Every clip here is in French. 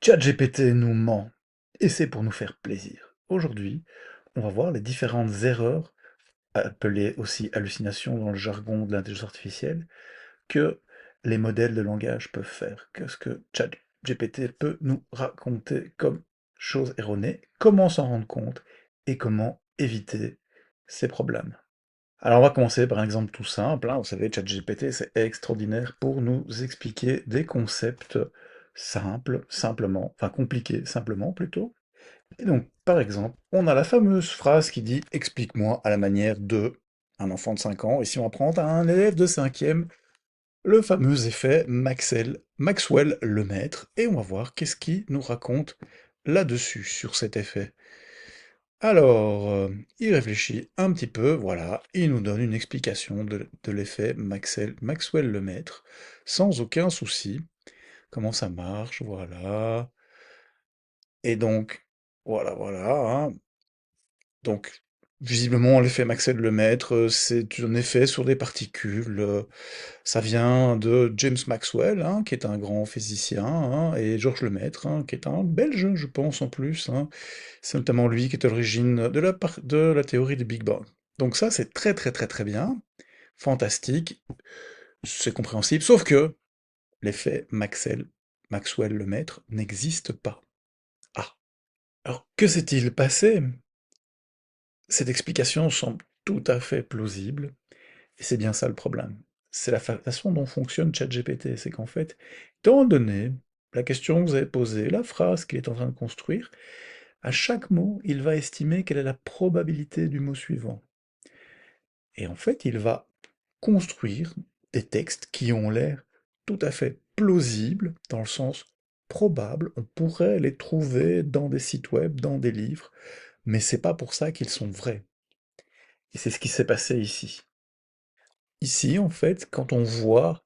ChatGPT nous ment, et c'est pour nous faire plaisir. Aujourd'hui, on va voir les différentes erreurs, appelées aussi hallucinations dans le jargon de l'intelligence artificielle, que les modèles de langage peuvent faire. Qu'est-ce que ChatGPT peut nous raconter comme choses erronées, comment s'en rendre compte, et comment éviter ces problèmes. Alors on va commencer par un exemple tout simple, hein. Vous savez, ChatGPT, c'est extraordinaire pour nous expliquer des concepts simples, simplement, enfin compliqués, simplement plutôt. Et donc, par exemple, on a la fameuse phrase qui dit «Explique-moi à la manière de...» un enfant de 5 ans, et si on apprend à un élève de cinquième, le fameux effet Maxwell le maître, et on va voir qu'est-ce qu'il nous raconte là-dessus, sur cet effet. Alors, il réfléchit un petit peu, voilà, il nous donne une explication de l'effet Maxwell-Lemaître, sans aucun souci. Comment ça marche, voilà. Et donc, voilà, voilà, hein. Donc, visiblement, l'effet Maxwell-Lemaître, c'est un effet sur des particules. Ça vient de James Maxwell, hein, qui est un grand physicien, hein, et Georges Lemaître, hein, qui est un Belge, je pense, en plus, hein. C'est notamment lui qui est à l'origine de la théorie du Big Bang. Donc ça, c'est très très très très bien, fantastique, c'est compréhensible, sauf que l'effet Maxwell-Lemaître n'existe pas. Ah, alors que s'est-il passé? Cette explication semble tout à fait plausible, et c'est bien ça le problème. C'est la façon dont fonctionne ChatGPT, c'est qu'en fait, étant donné la question que vous avez posée, la phrase qu'il est en train de construire, à chaque mot, il va estimer quelle est la probabilité du mot suivant. Et en fait, il va construire des textes qui ont l'air tout à fait plausibles, dans le sens probable, on pourrait les trouver dans des sites web, dans des livres, mais c'est pas pour ça qu'ils sont vrais. Et c'est ce qui s'est passé ici. Ici, en fait, quand on voit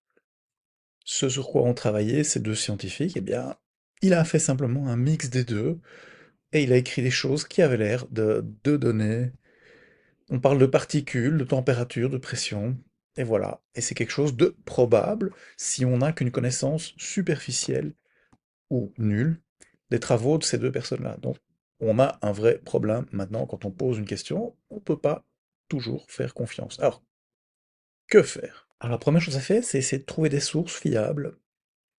ce sur quoi ont travaillé ces deux scientifiques, eh bien, il a fait simplement un mix des deux, et il a écrit des choses qui avaient l'air de deux données. On parle de particules, de température, de pression, et voilà. Et c'est quelque chose de probable si on n'a qu'une connaissance superficielle ou nulle des travaux de ces deux personnes-là. Donc, on a un vrai problème maintenant quand on pose une question, on ne peut pas toujours faire confiance. Alors, que faire? Alors, la première chose à faire, c'est essayer de trouver des sources fiables.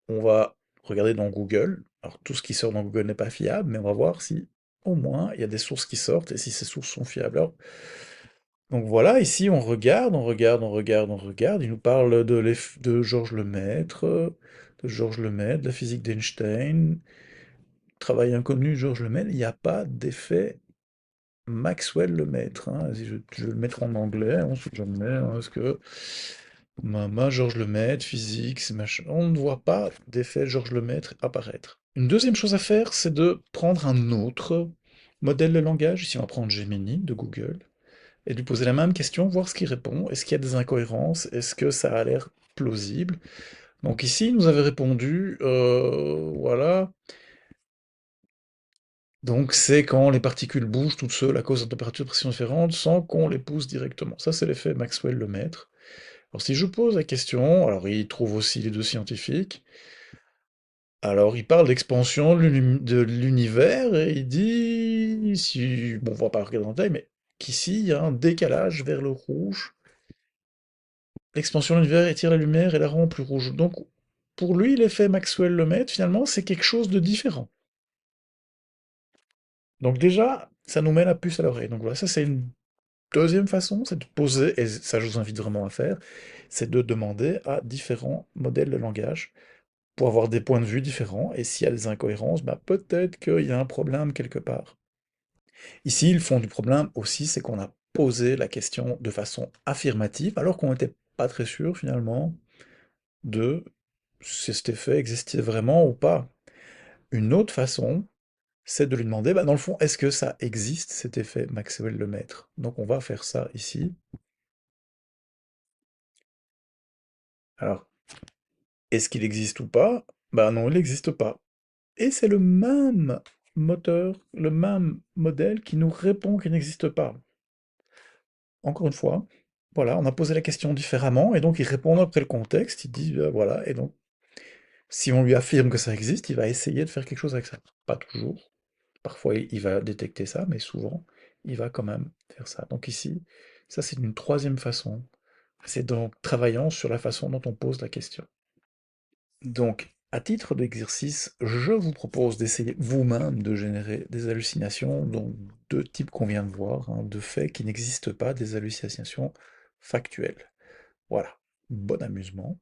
On va regarder dans Google. Alors, tout ce qui sort dans Google n'est pas fiable, mais on va voir si, au moins, il y a des sources qui sortent et si ces sources sont fiables. Alors, donc voilà, ici on regarde, on regarde, on regarde, on regarde. Il nous parle de Georges Lemaître, de la physique d'Einstein, travail inconnu, Georges Lemaître. Il n'y a pas d'effet Maxwell-Lemaître, hein. Si je vais le mettre en anglais, on sait jamais, hein, parce que Georges Lemaître, physique, c'est machin. On ne voit pas d'effet Georges Lemaître apparaître. Une deuxième chose à faire, c'est de prendre un autre modèle de langage. Ici, on va prendre Gemini de Google et lui poser la même question, voir ce qu'il répond. Est-ce qu'il y a des incohérences? Est-ce que ça a l'air plausible? Donc ici, il nous avait répondu, voilà. Donc c'est quand les particules bougent toutes seules à cause de températures de pression différentes sans qu'on les pousse directement. Ça, c'est l'effet Maxwell-Lemaître. Alors si je pose la question, alors il trouve aussi les deux scientifiques. Alors il parle d'expansion de l'univers et il dit, si, bon, on va pas regarder en détail, mais qu'ici il y a un décalage vers le rouge. L'expansion de l'univers étire la lumière et la rend plus rouge. Donc, pour lui, l'effet Maxwell-Lemaître, finalement, c'est quelque chose de différent. Donc déjà, ça nous met la puce à l'oreille. Donc voilà, ça c'est une deuxième façon, c'est de poser, et ça je vous invite vraiment à faire, c'est de demander à différents modèles de langage pour avoir des points de vue différents, et s'il y a des incohérences, bah peut-être qu'il y a un problème quelque part. Ici, le fond du problème aussi, c'est qu'on a posé la question de façon affirmative, alors qu'on n'était pas très sûr finalement de si cet effet existait vraiment ou pas. Une autre façon, c'est de lui demander, bah, dans le fond, est-ce que ça existe, cet effet Maxwell-Lemaître? Donc on va faire ça ici. Alors, est-ce qu'il existe ou pas? Bah non, il n'existe pas. Et c'est le même moteur, le même modèle qui nous répond qu'il n'existe pas. Encore une fois, voilà, on a posé la question différemment, et donc il répond après le contexte, il dit, voilà, et donc Si on lui affirme que ça existe, il va essayer de faire quelque chose avec ça. Pas toujours. Parfois, il va détecter ça, mais souvent, il va quand même faire ça. Donc ici, ça c'est une troisième façon. C'est donc travaillant sur la façon dont on pose la question. Donc, à titre d'exercice, je vous propose d'essayer vous-même de générer des hallucinations, donc deux types qu'on vient de voir, hein, de faits qui n'existent pas, des hallucinations factuelles. Voilà. Bon amusement.